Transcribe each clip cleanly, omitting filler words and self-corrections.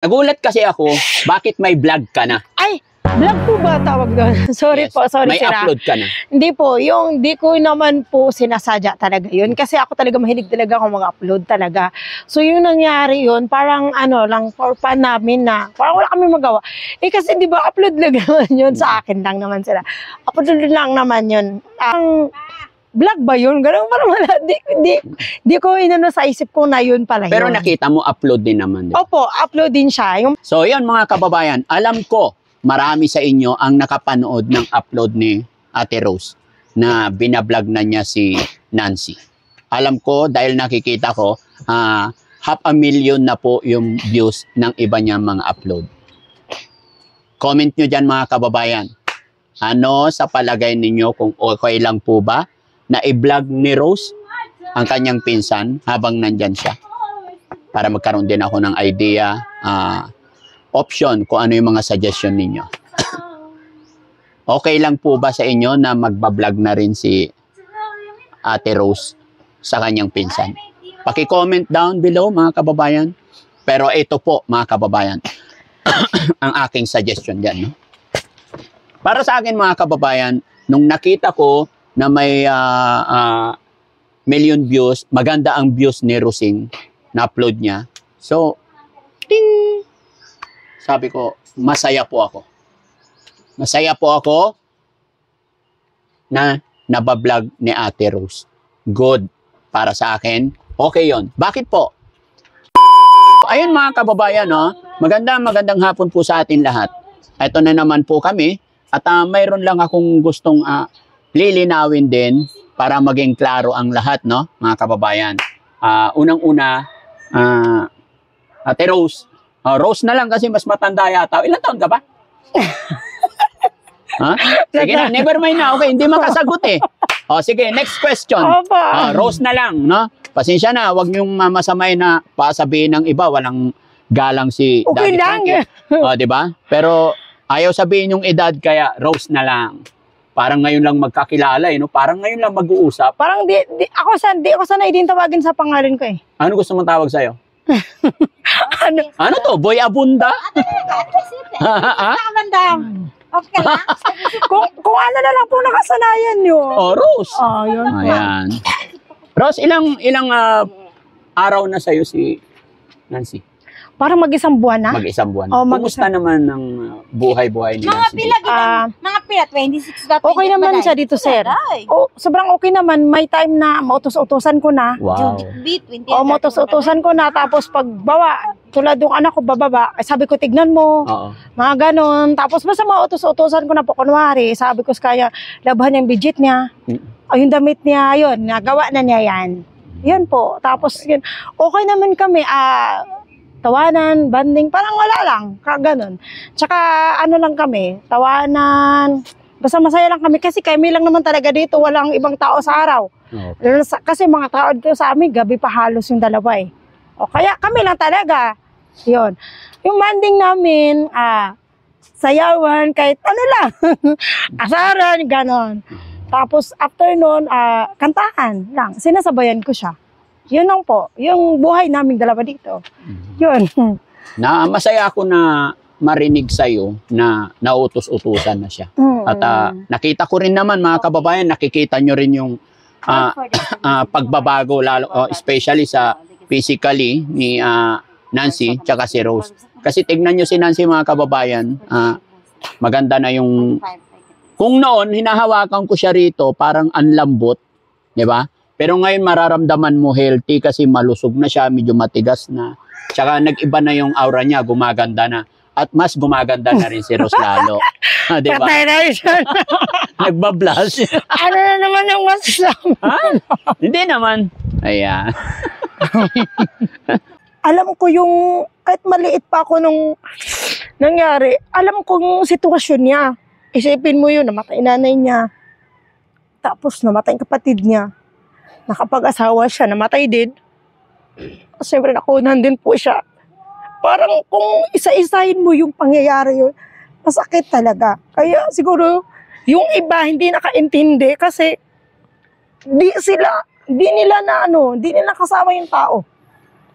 Nagulat kasi ako, bakit may vlog ka na? Ay, vlog po ba tawag doon? Sorry Yes. po, sorry May sira. upload ka na. Hindi po, yung di ko naman po sinasadya talaga yun. Kasi ako talaga mahilig talaga akong mag-upload talaga. So yung nangyari yun, parang ano lang, for fun namin na, parang wala kami magawa. Eh kasi di ba upload lang naman yun, sa akin lang naman sila. Upload lang naman yun. Ang vlog ba yun? Ganun parang wala. Di ko inano sa isip ko na yun pala Pero yun. nakita mo, upload din naman. Diba? Opo, upload din siya. Yung So yun mga kababayan, alam ko, marami sa inyo ang nakapanood ng upload ni Ate Rose na binablog na niya si Nancy. Alam ko, dahil nakikita ko, 500,000 na po yung views ng iba niyang mga upload. Comment nyo dyan mga kababayan. Ano sa palagay ninyo kung okay lang po ba na i-vlog ni Rose ang kanyang pinsan habang nandyan siya? Para magkaroon din ako ng idea, option kung ano yung mga suggestion ninyo. Okay lang po ba sa inyo na magbablog na rin si Ate Rose sa kanyang pinsan? Paki-comment down below mga kababayan. Pero ito po mga kababayan, ang aking suggestion dyan. No? Para sa akin mga kababayan, nung nakita ko na may million views, maganda ang views ni Rosing na upload niya. So, ting! Sabi ko, masaya po ako. Masaya po ako na nabablog ni Ate Rose. Good. Para sa akin, okay yon. Bakit po? Ayun mga kababayan, no? Magandang hapon po sa atin lahat. Ito na naman po kami. At mayroon lang akong gustong lilinawin din para maging klaro ang lahat, no? Mga kababayan. Unang-una, Ate Rose. Rose na lang kasi mas matanda yata. Ilan taon ka ba? Ha? Sige na, never mind na. Okay, hindi makasagot eh. Sige, next question. Rose na lang, no? Pasensya na, wag niyong masamay na pasabihin ng iba, walang galang si okay Daddy lang. Frankie. Di ba? Pero ayaw sabihin yung edad, kaya Rose na lang. Parang ngayon lang magkakilala, no? Parang ngayon lang mag-uusap. Parang di ako sanay din tawagin sa pangalan ko eh. Ano gusto mong tawag sa'yo? Ano? Ano to? Boy Abunda? Okay lang. kung ano na lang po nakasanayan nyo. Rose. Yun po. Ayan. Rose, ilang araw na sa'yo si Nancy? Parang mag-isang buwan na. Mag-isang buwan. mag-isang. Kumusta naman ang buhay-buhay ni Mga Nancy? pila, mga pila, 26 ba? Okay naman siya dito, sir. Sobrang okay naman. May time na mautos-utosan ko na. Wow. Mautos-utosan ko na. Tapos pagbawa, tulad yung anak ko bababa, sabi ko, tignan mo. Oo. Mga ganon. Tapos basta mautos-utosan ko na po, kunwari, sabi ko sa kanya, labahan yung budget niya. Yung damit niya, yun, nagawa na niya yan. Yun po. Tapos yun, okay naman kami, tawanan, banding, parang wala lang, kaganon. Tsaka ano lang kami, tawanan, basta masaya lang kami kasi kami lang naman talaga dito, walang ibang tao sa araw. Okay. Kasi mga tao dito sa amin, gabi pa halos yung dalawa eh. Kaya kami lang talaga. Yun. Yung banding namin, sayawan, kahit ano lang, asaran, ganon. Tapos after nun, kantaan lang, sinasabayan ko siya. Yun lang po, yung buhay naming dalawa dito. Yun. Masaya ako na marinig sa'yo na nautos-utusan na siya. At nakita ko rin naman mga kababayan, nakikita nyo rin yung pagbabago, lalo, especially sa physically ni Nancy tsaka si Rose. Kasi tignan nyo si Nancy mga kababayan, maganda na yung... Kung noon, hinahawakan ko siya rito, parang anlambot, di ba? Pero ngayon mararamdaman mo healthy kasi malusog na siya, medyo matigas na. Tsaka nag-iba na yung aura niya, gumaganda na. At mas gumaganda na rin si Rose lalo. Diba? Patay na siya. Nagbablush. Ano na naman yung masasabi? Hindi naman. Ayan. Alam ko yung, kahit maliit pa ako nung nangyari, alam ko yung sitwasyon niya. Isipin mo yun, namatay nanay niya. Tapos namatay yung kapatid niya. Nakapag-asawa siya, namatay din. Siyempre nakunan din po siya. Parang kung isa-isahin mo yung pangyayari yun, masakit talaga. Kaya siguro yung iba hindi nakaintindi kasi di nila kasama yung tao.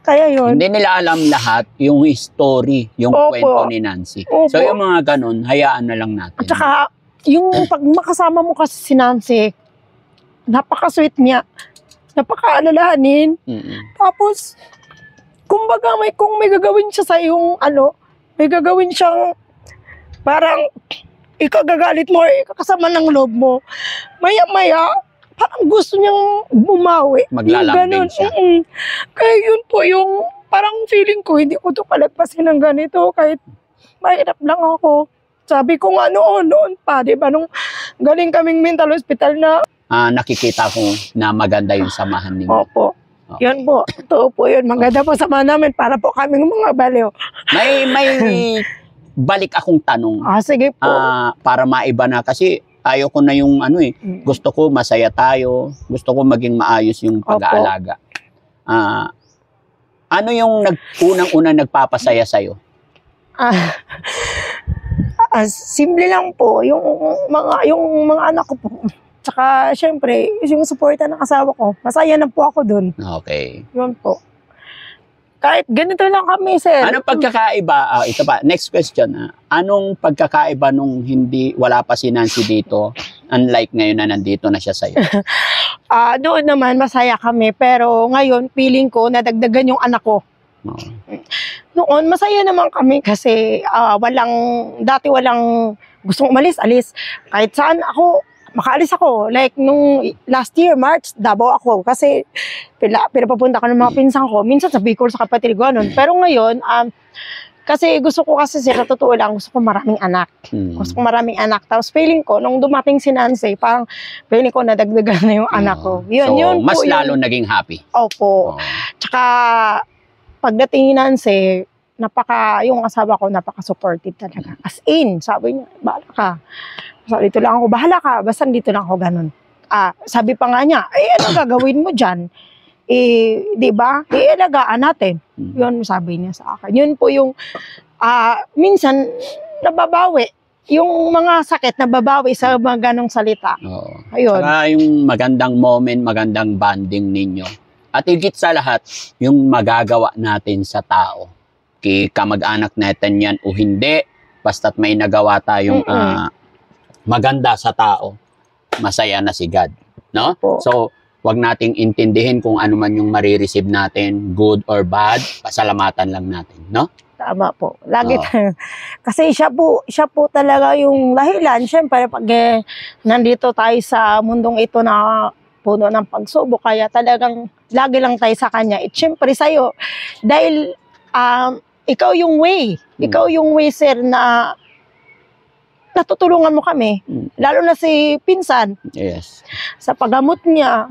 Kaya yun. Hindi nila alam lahat yung story, yung Opo. kwento ni Nancy. Opo. So yung mga ganun, hayaan na lang natin. At saka, yung pag makasama mo kasi si Nancy, napaka-sweet niya. Napaka-alalahanin. Tapos, kumbaga kung may gagawin siya sa yung may gagawin siyang parang ikagagalit mo, ikakasama ng loob mo. Maya-maya, parang gusto niyang bumawi. Maglalambing siya. Kaya yun po yung parang feeling ko, hindi ko to palagpasin ng ganito kahit mahirap lang ako. Sabi ko nga noon pa, di ba, nung galing kaming mental hospital na. Nakikita ko na maganda yung samahan ninyo. Opo. Yan po. Totoo po yun. Maganda po samahan namin para po kaming mga baliw. May balik akong tanong. Sige po. Para maiba na kasi ayaw ko na yung gusto ko masaya tayo, gusto ko maging maayos yung pag-aalaga. Ano yung unang-unang nagpapasaya sa'yo? Simple lang po, yung mga anak ko po. Tsaka, syempre, yung suporta ng asawa ko, masaya na po ako dun. Okay. Yun po. Kahit ganito lang kami, sir. Anong pagkakaiba? Ito pa, next question. Anong pagkakaiba nung wala pa si Nancy dito, unlike ngayon na nandito na siya sa'yo? Doon naman, masaya kami. Pero ngayon, feeling ko, nadagdagan yung anak ko. Noon, masaya naman kami kasi dati walang gustong umalis, alis. Kahit saan makaalis ako. Like, nung last year, March, Davao ako. Kasi, pinapapunta ko ng mga pinsan ko. Minsan sa Bicol, sa kapatid ko, ganun. Pero ngayon, kasi gusto ko kasi, sir, totoo lang, gusto ko maraming anak. Gusto ko maraming anak. Tapos, feeling ko, nung dumating si Nancy, parang, feeling ko, nadagdagan na yung anak ko. Yun mas po, lalo naging happy. Opo. Tsaka, pagdating ni Nancy, yung asawa ko, napaka-supportive talaga. As in, sabi niya, bahala ka. So, dito lang ako, bahala ka, basta dito lang ako, ganun. Sabi pa nga niya, ano gagawin mo dyan? Di ba? Alagaan natin. Yun, sabi niya sa akin. Yun po yung, minsan, nababawi. Yung mga sakit, nababawi sa mga ganong salita. Ayun. Saka yung magandang moment, magandang bonding ninyo. At higit sa lahat, yung magagawa natin sa tao. Kamag-anak natin yan o hindi, basta't may nagawa tayong maganda sa tao, masaya na si God. No? So, wag nating intindihin kung ano man yung marireceive natin, good or bad, pasalamatan lang natin. No? Tama po. Lagi kasi siya po talaga yung dahilan. Siyempre, pag nandito tayo sa mundong ito na puno ng pagsubok, kaya talagang lagi lang tayo sa kanya. Siyempre sa'yo, dahil ikaw yung way. Ikaw yung way, sir, na natutulungan mo kami. Lalo na si Pinsan. Yes. Sa paggamot niya,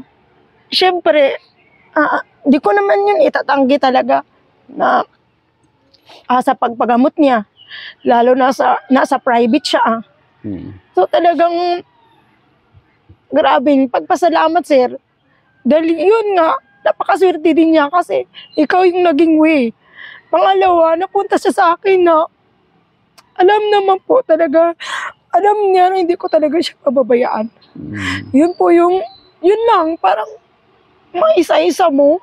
siyempre, di ko naman yun itatanggi talaga na sa pagpagamot niya. Lalo na nasa private siya. So talagang grabing pagpasalamat, sir. Dahil yun nga, napakaswerte din niya kasi ikaw yung naging way. Pangalawa, napunta siya sa akin na alam naman po talaga, alam niya na hindi ko talaga siya pababayaan. Yun po yun lang, parang maisa-isa mo.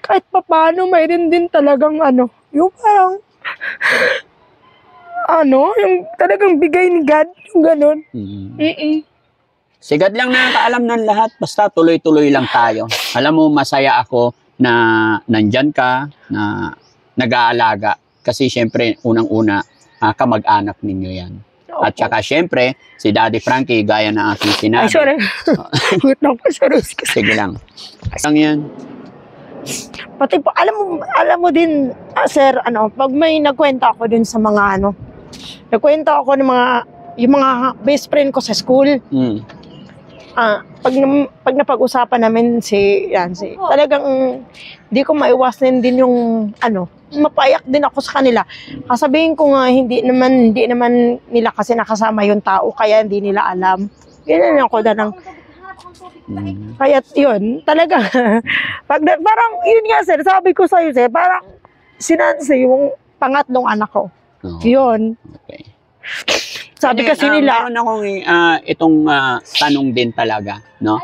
Kahit papaano, mayroon din talagang yung parang, yung talagang bigay ni God, yung ganun. Si God lang nakakaalam ng lahat, basta tuloy-tuloy lang tayo. Alam mo, masaya ako na nandyan ka, na nag-aalaga. Kasi syempre, unang-una, kamag-anak ninyo yan. At saka syempre, si Daddy Frankie, gaya na aking sinabi. Ay, sorry. Wait lang po, sorry. Sige lang. Ang yan. Pati po, alam mo din, sir, pag may nagkwenta ako dun sa mga nagkwenta ako ng yung mga best friend ko sa school. Pag napag-usapan namin si Yancy, talagang hindi ko maiwasan din yung mapayak din ako sa kanila. Kasabihin ko nga hindi naman nila kasi nakasama yung tao kaya hindi nila alam. Ganyan ako na kaya yun, talaga parang yun nga, sir, sabi ko sa'yo, sir, parang sinansi yung pangatlong anak ko. Yun. Okay. Sabi kasi nila, meron akong itong tanong din talaga, no?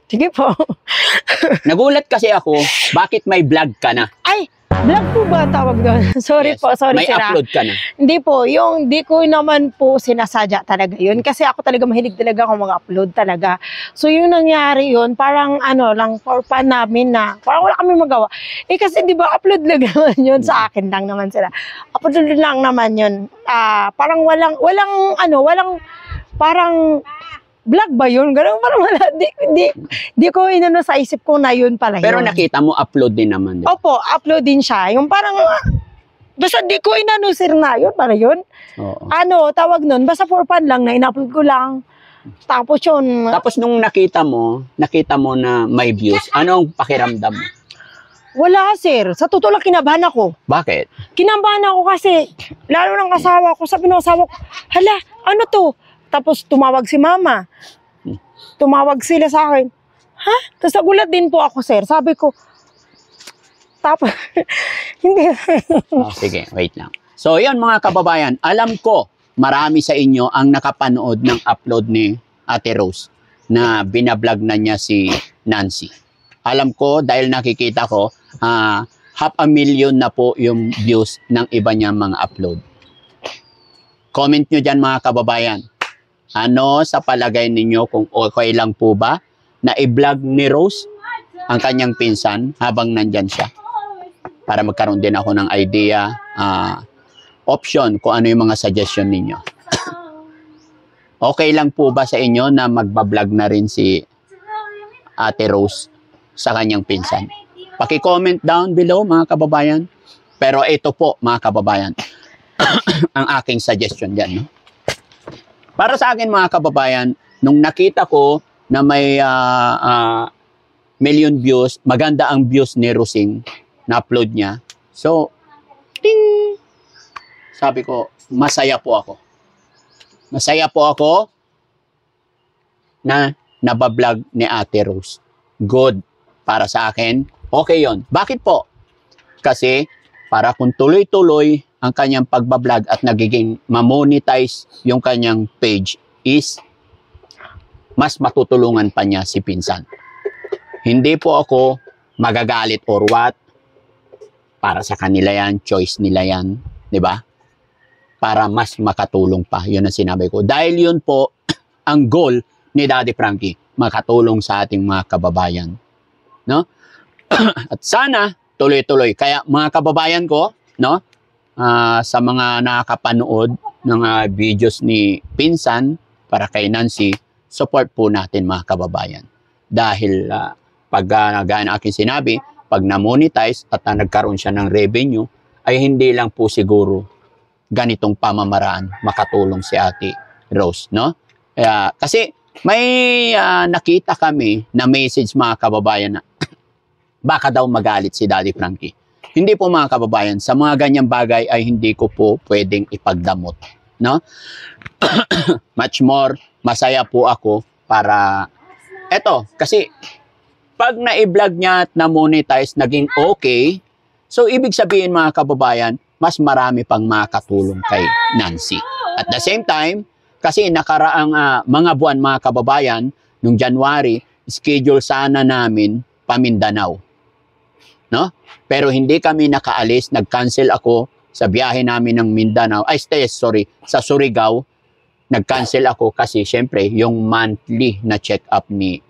Sige po. Nagulat kasi ako, bakit may vlog ka na? Ay, vlog po ba tawag doon? Sorry Yes. po, sorry May sira. upload ka na. Hindi po, yung di ko naman po sinasadya talaga yun. Kasi ako talaga mahilig talaga ako mag-upload talaga. So yung nangyari yun, parang ano lang, for fun namin na, parang wala kami magawa. Eh kasi di ba upload lang naman yun, sa akin lang naman sila. Upload lang naman yun. Parang walang, parang, vlog ba yun? Ganun, parang wala, di ko inano sa isip ko na yun pala yun. Pero nakita mo, upload din naman. Diba? Opo, upload din siya. Yung parang, basta di ko inano sir na yun, para yun. Oo. Ano, tawag nun, basta for fun lang na in-upload ko lang. Tapos yun, Tapos nung nakita mo na may views, anong pakiramdam mo? wala sir. Sa totoo lang kinabahan ako. Bakit? Kinabahan ako kasi, lalo ng asawa ko, sabi ng asawa ko, hala, ano to? Tapos tumawag si mama. Tumawag sila sa akin. Ha? Tapos nagulat din po ako sir. Sabi ko, tapos, hindi. Sige, wait lang. So, yun mga kababayan, alam ko marami sa inyo ang nakapanood ng upload ni Ate Rose na binablog na niya si Nancy. Alam ko dahil nakikita ko, 500,000 na po yung views ng iba niyang mga upload. Comment nyo dyan mga kababayan. Ano sa palagay ninyo kung okay lang po ba na i-vlog ni Rose ang kanyang pinsan habang nandyan siya? Para magkaroon din ako ng idea, option kung ano yung mga suggestion ninyo. Okay lang po ba sa inyo na magbablog na rin si Ate Rose sa kanyang pinsan? Paki-comment down below mga kababayan. Pero ito po mga kababayan, ang aking suggestion dyan. No? Para sa akin mga kababayan, nung nakita ko na may million views, maganda ang views ni Rosing, na-upload niya. So, ting! Sabi ko, masaya po ako. Masaya po ako na nabablog ni Ate Rose. Good. Para sa akin, okay yon. Bakit po? Kasi, para kung tuloy-tuloy ang kanyang pagbablog at nagiging mamonetize yung kanyang page is mas matutulungan pa niya si pinsan. Hindi po ako magagalit or what. Para sa kanila yan, choice nila yan, di ba? Para mas makatulong pa, yun ang sinabi ko. Dahil yun po ang goal ni Daddy Frankie, makatulong sa ating mga kababayan. No? At sana tuloy-tuloy. Kaya mga kababayan ko, no? Sa mga nakakapanood ng videos ni Pinsan para kay Nancy, support po natin mga kababayan. Dahil pag gaya ng aking sinabi, pag na-monetize at nagkaroon siya ng revenue, ay hindi lang po siguro ganitong pamamaraan makatulong si Ate Rose, no? Kasi may nakita kami na message mga kababayan na baka daw magalit si Daddy Frankie. Hindi po mga kababayan, sa mga ganyang bagay ay hindi ko po pwedeng ipagdamot, no? Much more, masaya po ako para, eto, kasi pag na-vlog niya at na-monetize, naging okay, so ibig sabihin mga kababayan, mas marami pang makatulong kay Nancy. At the same time, kasi nakaraang mga buwan mga kababayan, nung January, schedule sana namin pa Mindanao. No? Pero hindi kami nakaalis, nag-cancel ako sa biyahe namin ng Mindanao, sa Surigao, nag-cancel ako kasi syempre yung monthly na check-up ni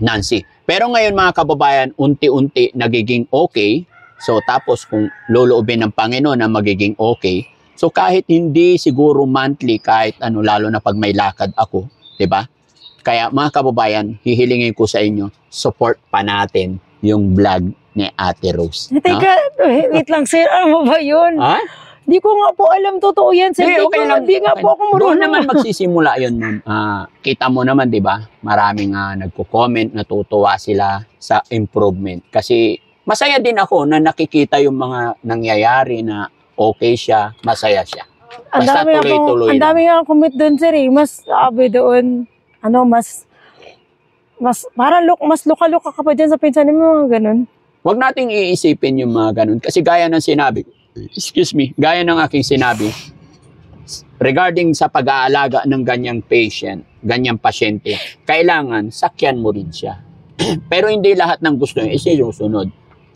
Nancy. Pero ngayon mga kababayan, unti-unti nagiging okay. So tapos kung loloobin ng Panginoon na magiging okay, so kahit hindi siguro monthly, kahit ano, lalo na pag may lakad ako, 'di ba? Kaya mga kababayan, hihilingin ko sa inyo, support pa natin yung vlog ni Ate Rose. Teka, wait lang sir, ano ba yun? Ha? Di ko nga po alam totoo yan sir. Di nga po ako Doon marunong. naman magsisimula yun, ma'am. Kita mo naman, di ba? Maraming nagko-comment, natutuwa sila sa improvement. Kasi masaya din ako na nakikita yung mga nangyayari na okay siya, masaya siya. Basta tuloy-tuloy Ang dami nga comment doon sir eh. Mas sabi doon, mas parang mas luka-luka ka pa dyan sa pinsan mo, mga ganun. Huwag nating iisipin yung mga ganun. Kasi gaya ng sinabi, gaya ng aking sinabi, regarding sa pag-aalaga ng ganyang patient, ganyang pasyente, kailangan sakyan mo rin siya. Pero hindi lahat ng gusto nyo isinusunod.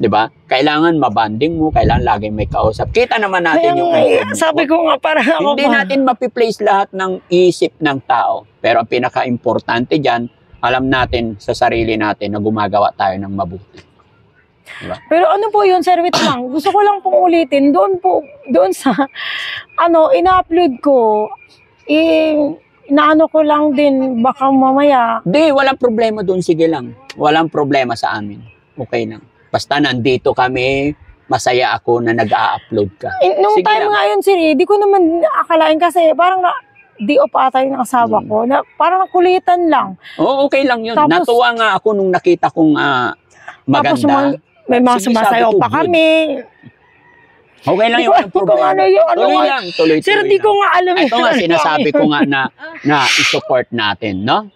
'Di ba? Kailangan mabanding mo, kailangan laging may kausap. Kita naman natin yung sabi ko nga parang ako hindi natin mapi-place lahat ng isip ng tao. Pero ang pinaka-importante diyan, alam natin sa sarili natin na gumagawa tayo ng mabuti. Diba? Pero ano po yun, sir, wait lang. Gusto ko lang pong ulitin. Doon sa, ina-upload ko, inaano ko lang din, baka mamaya. Di, walang problema doon. Sige lang. Walang problema sa amin. Okay lang. Basta nandito kami, masaya ako na nag-a-upload ka. Nung Sige time lang. nga yun, sir, di ko naman akalain kasi parang di off ata yung asawa ko. Na, parang nakulitan lang. Oo, okay lang yun. Tapos- Natuwa nga ako nung nakita kong Tapos maganda. may mga Sige, sumasayaw sabi ko, pa good. kami. Okay lang Di yun. ko- Walang di ko problema. ano yung ano Tuloy nga. lang. Tuloy Sir, di ko nga alam Ito nga, yun. sinasabi ko nga na i-support natin, no?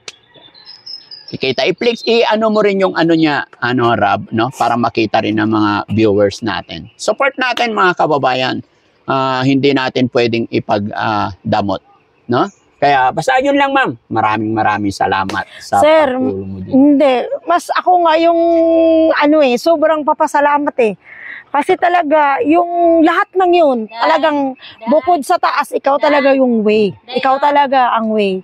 Kita, ano mo rin yung Rab, no? Para makita rin ng mga viewers natin. Support natin, mga kababayan. Hindi natin pwedeng ipagdamot, no? Kaya, basta yun lang, ma'am. Maraming salamat sa Sir, pagtulong mo dito. Hindi. Mas ako nga yung, sobrang papasalamat eh. Kasi talaga, yung lahat ng yun, talagang bukod sa taas, ikaw talaga yung way. Ikaw talaga ang way.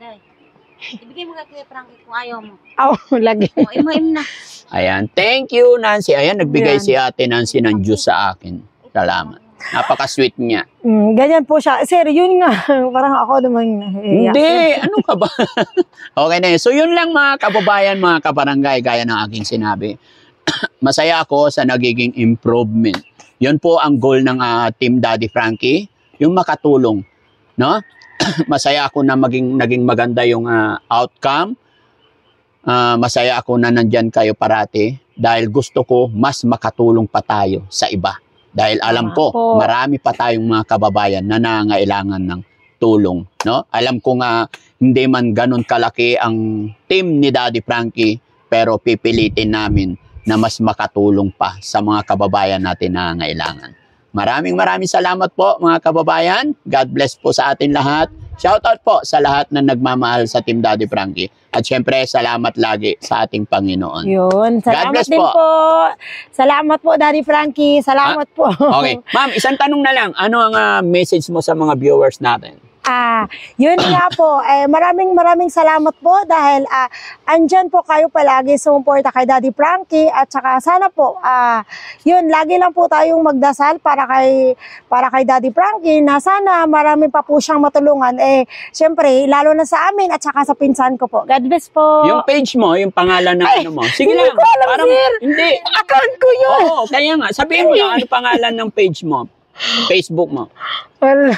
Ibigay mo kay Kuya Frankie kung ayaw mo. Lagi. O, im na. Ayan, thank you, Nancy. Ayan, nagbigay Ayan. si Ate Nancy ng juice sa akin. Salamat. Napaka-sweet niya. Ganyan po siya. Sir, yun nga. Parang ako naman nahihiya. Hindi, ano ka ba? Okay na yun. So yun lang mga kababayan, mga kabarangay, gaya ng aking sinabi. Masaya ako sa nagiging improvement. Yun po ang goal ng Team Daddy Frankie, yung makatulong. No? Masaya ako na naging maganda yung outcome. Masaya ako na nandyan kayo parati dahil gusto ko mas makatulong pa tayo sa iba. Dahil alam ko, marami pa tayong mga kababayan na nangailangan ng tulong. No? Alam ko nga, hindi man ganun kalaki ang team ni Daddy Frankie, pero pipilitin namin na mas makatulong pa sa mga kababayan natin na nangailangan. Maraming salamat po mga kababayan. God bless po sa atin lahat. Shoutout po sa lahat na nagmamahal sa Team Daddy Frankie. At syempre, salamat lagi sa ating Panginoon. Yun. Salamat bless din po. po. Salamat po, Daddy Frankie. Salamat po. Okay. Ma'am, isang tanong na lang. Ano ang message mo sa mga viewers natin? Yun nga po, maraming salamat po dahil andyan po kayo palagi sumuporta kay Daddy Frankie at saka sana po, yun, lagi lang po tayong magdasal para kay Daddy Frankie na sana marami pa po siyang matulungan. Syempre, lalo na sa amin at saka sa pinsan ko po. God bless po. Yung page mo, yung pangalan ng ano mo. Sige hindi lang. ko alam, sir. Hindi. Account ko yun. Oo, kaya nga. Sabihin mo lang, ano pangalan ng page mo? Facebook mo. Well,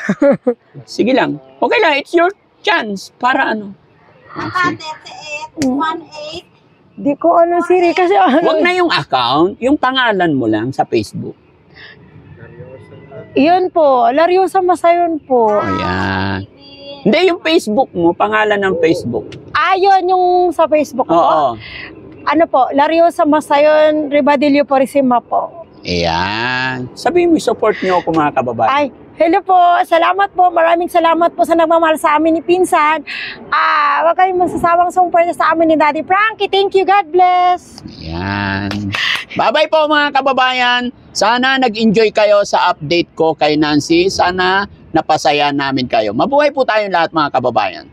Sige lang. Okay lang, it's your chance. Para ano? Naka 3818. di ko ano, Siri, kasi Huwag na yung account, yung pangalan mo lang sa Facebook. yun po, Lariosa Masayon po. Ayan. Hindi, yung Facebook mo, pangalan ng Facebook. Yun yung sa Facebook po. Oo. Ano po, Lariosa Masayon, Ribadillo Purisima po. Ayan. Sabihin mo, support niyo ako mga kababayan. Ay, hello po. Salamat po. Maraming salamat po sa nagmamahal sa amin ni Pinsan. Huwag kayong magsasawang sumuporta sa amin ni Daddy Frankie. Thank you. God bless. Ayan. Bye-bye po mga kababayan. Sana nag-enjoy kayo sa update ko kay Nancy. Sana napasaya namin kayo. Mabuhay po tayong lahat mga kababayan.